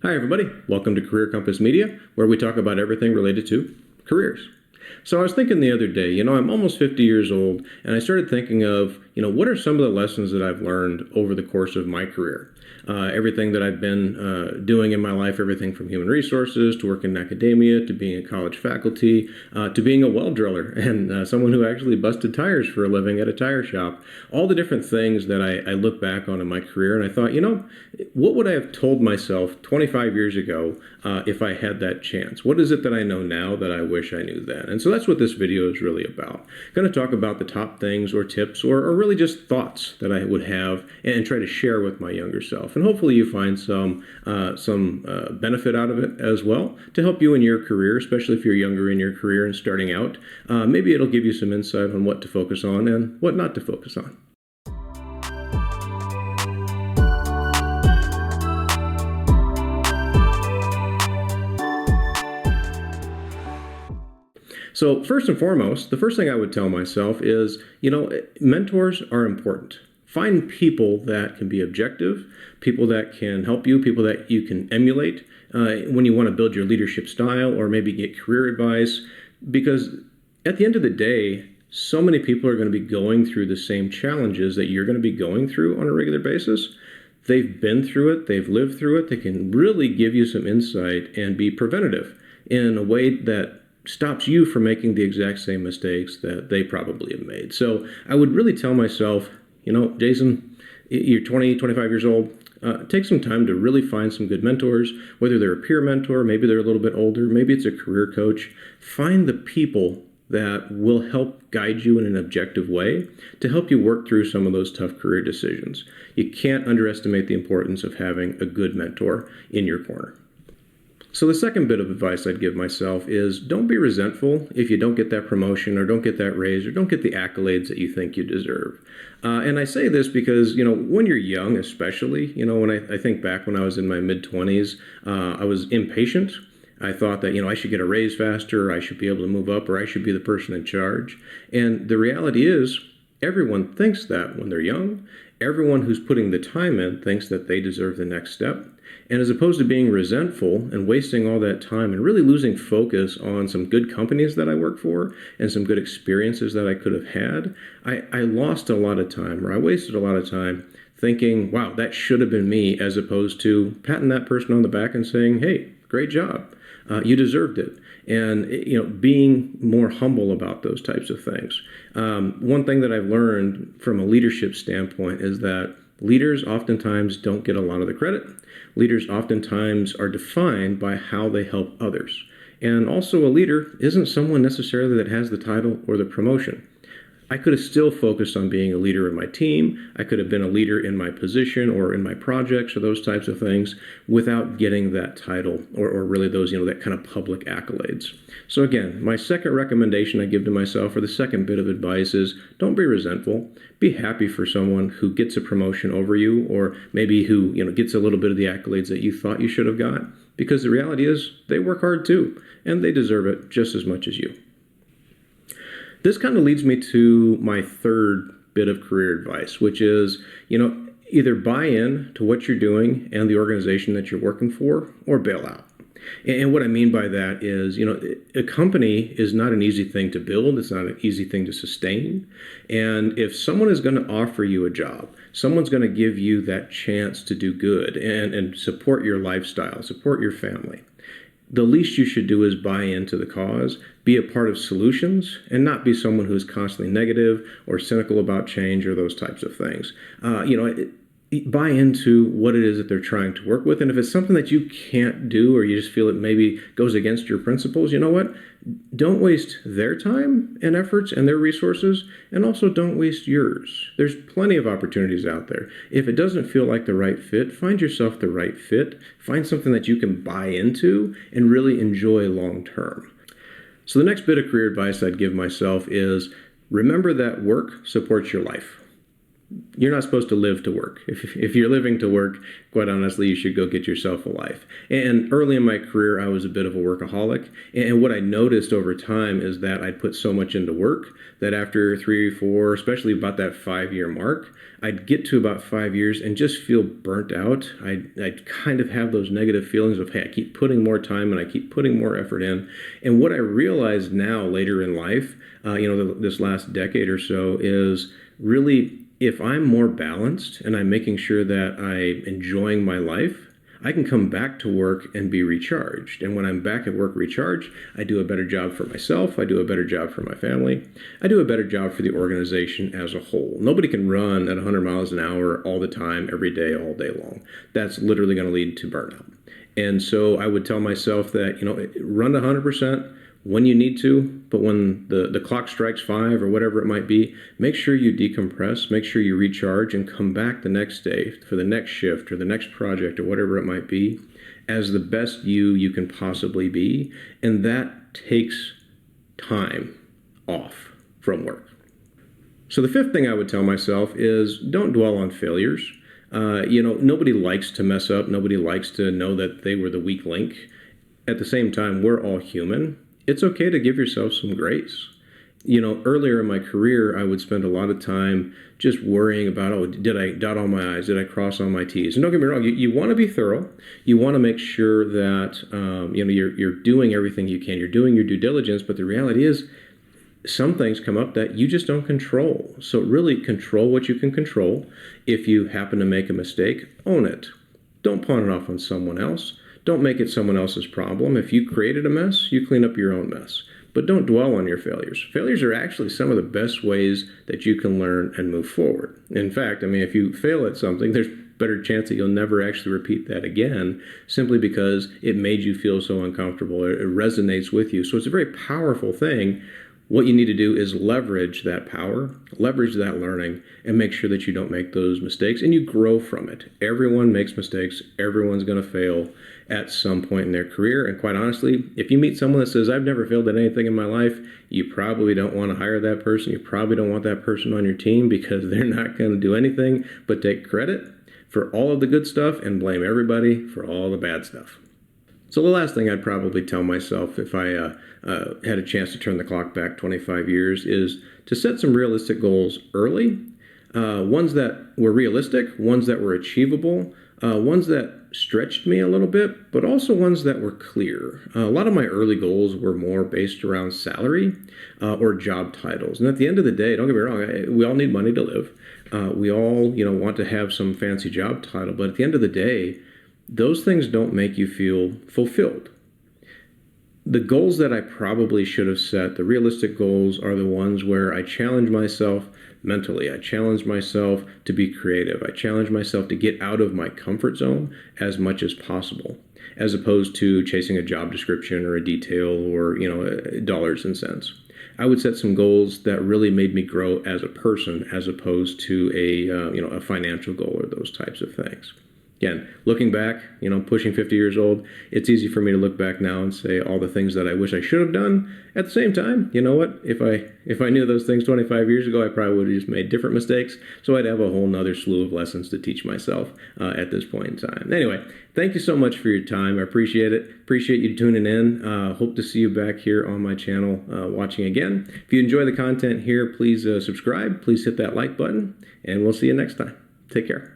Hi, everybody. Welcome to Career Compass Media, where we talk about everything related to careers. So I was thinking the other day, I'm almost 50 years old, and I started thinking of, what are some of the lessons that I've learned over the course of my career? Everything that I've been doing in my life, everything from human resources to working in academia to being a college faculty to being a well driller and someone who actually busted tires for a living at a tire shop. All the different things that I look back on in my career, and I thought, what would I have told myself 25 years ago if I had that chance? What is it that I know now that I wish I knew then? And so that's what this video is really about. I'm going to talk about the top things or tips or really just thoughts that I would have and try to share with my younger self. And hopefully you find some benefit out of it as well to help you in your career, especially if you're younger in your career and starting out. Maybe it'll give you some insight on what to focus on and what not to focus on. So first and foremost, the first thing I would tell myself is, mentors are important. Find people that can be objective, people that can help you, people that you can emulate when you want to build your leadership style or maybe get career advice. Because at the end of the day, so many people are going to be going through the same challenges that you're going to be going through on a regular basis. They've been through it, they've lived through it, they can really give you some insight and be preventative in a way that stops you from making the exact same mistakes that they probably have made. So I would really tell myself, Jason, you're 20, 25 years old. Take some time to really find some good mentors, whether they're a peer mentor, maybe they're a little bit older, maybe it's a career coach. Find the people that will help guide you in an objective way to help you work through some of those tough career decisions. You can't underestimate the importance of having a good mentor in your corner. So the second bit of advice I'd give myself is don't be resentful if you don't get that promotion or don't get that raise or don't get the accolades that you think you deserve. And I say this because, when you're young especially, when I think back when I was in my mid-20s, I was impatient. I thought that, I should get a raise faster, I should be able to move up, or I should be the person in charge. And the reality is, everyone thinks that when they're young. Everyone who's putting the time in thinks that they deserve the next step. And as opposed to being resentful and wasting all that time and really losing focus on some good companies that I work for and some good experiences that I could have had, I lost a lot of time, or I wasted a lot of time thinking, wow, that should have been me, as opposed to patting that person on the back and saying, hey, great job. You deserved it. And, being more humble about those types of things. One thing that I've learned from a leadership standpoint is that leaders oftentimes don't get a lot of the credit. Leaders oftentimes are defined by how they help others. And also a leader isn't someone necessarily that has the title or the promotion. I could have still focused on being a leader in my team. I could have been a leader in my position or in my projects or those types of things without getting that title or really those, that kind of public accolades. So again, my second recommendation I give to myself, or the second bit of advice, is don't be resentful. Be happy for someone who gets a promotion over you, or maybe who, gets a little bit of the accolades that you thought you should have got. Because the reality is they work hard too, and they deserve it just as much as you. This kind of leads me to my third bit of career advice, which is, either buy in to what you're doing and the organization that you're working for, or bail out. And what I mean by that is, a company is not an easy thing to build. It's not an easy thing to sustain. And if someone is going to offer you a job, someone's going to give you that chance to do good and support your lifestyle, support your family, the least you should do is buy into the cause, be a part of solutions, and not be someone who's constantly negative or cynical about change or those types of things. Buy into what it is that they're trying to work with. And if it's something that you can't do, or you just feel it maybe goes against your principles, you know what? Don't waste their time and efforts and their resources, and also don't waste yours. There's plenty of opportunities out there. If it doesn't feel like the right fit, find yourself the right fit. Find something that you can buy into and really enjoy long term. So the next bit of career advice I'd give myself is remember that work supports your life. You're not supposed to live to work. If you're living to work, quite honestly, you should go get yourself a life. And early in my career, I was a bit of a workaholic. And what I noticed over time is that I'd put so much into work that after 3, 4, especially about that 5-year mark, I'd get to about 5 years and just feel burnt out. I'd kind of have those negative feelings of, hey, I keep putting more time and I keep putting more effort in. And what I realize now later in life, this last decade or so, is really if I'm more balanced and I'm making sure that I'm enjoying my life, I can come back to work and be recharged. And when I'm back at work recharged, I do a better job for myself. I do a better job for my family. I do a better job for the organization as a whole. Nobody can run at 100 miles an hour all the time, every day, all day long. That's literally going to lead to burnout. And so I would tell myself that, run to 100%. When you need to, but when the clock strikes 5 or whatever it might be, make sure you decompress, make sure you recharge, and come back the next day for the next shift or the next project or whatever it might be as the best you can possibly be. And that takes time off from work. So the fifth thing I would tell myself is don't dwell on failures. Nobody likes to mess up. Nobody likes to know that they were the weak link. At the same time, we're all human. It's okay to give yourself some grace. Earlier in my career, I would spend a lot of time just worrying about, did I dot all my I's? Did I cross all my T's? And don't get me wrong, you want to be thorough. You want to make sure that, you're doing everything you can. You're doing your due diligence, but the reality is some things come up that you just don't control. So really control what you can control. If you happen to make a mistake, own it. Don't pawn it off on someone else. Don't make it someone else's problem. If you created a mess, you clean up your own mess. But don't dwell on your failures. Failures are actually some of the best ways that you can learn and move forward. In fact, if you fail at something, there's a better chance that you'll never actually repeat that again, simply because it made you feel so uncomfortable. It resonates with you. So it's a very powerful thing. What you need to do is leverage that power, leverage that learning, and make sure that you don't make those mistakes and you grow from it. Everyone makes mistakes. Everyone's going to fail at some point in their career. And quite honestly, if you meet someone that says, I've never failed at anything in my life, you probably don't want to hire that person. You probably don't want that person on your team because they're not going to do anything but take credit for all of the good stuff and blame everybody for all the bad stuff. So the last thing I'd probably tell myself if I had a chance to turn the clock back 25 years is to set some realistic goals early, ones that were realistic, ones that were achievable, ones that stretched me a little bit, but also ones that were clear. A lot of my early goals were more based around salary or job titles. And at the end of the day, don't get me wrong, we all need money to live. We all, want to have some fancy job title, but at the end of the day, those things don't make you feel fulfilled. The goals that I probably should have set, the realistic goals, are the ones where I challenge myself mentally. I challenge myself to be creative. I challenge myself to get out of my comfort zone as much as possible, as opposed to chasing a job description or a detail or, dollars and cents. I would set some goals that really made me grow as a person as opposed to a financial goal or those types of things. Again, looking back, pushing 50 years old, it's easy for me to look back now and say all the things that I wish I should have done. At the same time, you know what? If I knew those things 25 years ago, I probably would have just made different mistakes. So I'd have a whole nother slew of lessons to teach myself at this point in time. Anyway, thank you so much for your time. I appreciate it. Appreciate you tuning in. Hope to see you back here on my channel watching again. If you enjoy the content here, please subscribe. Please hit that like button, and we'll see you next time. Take care.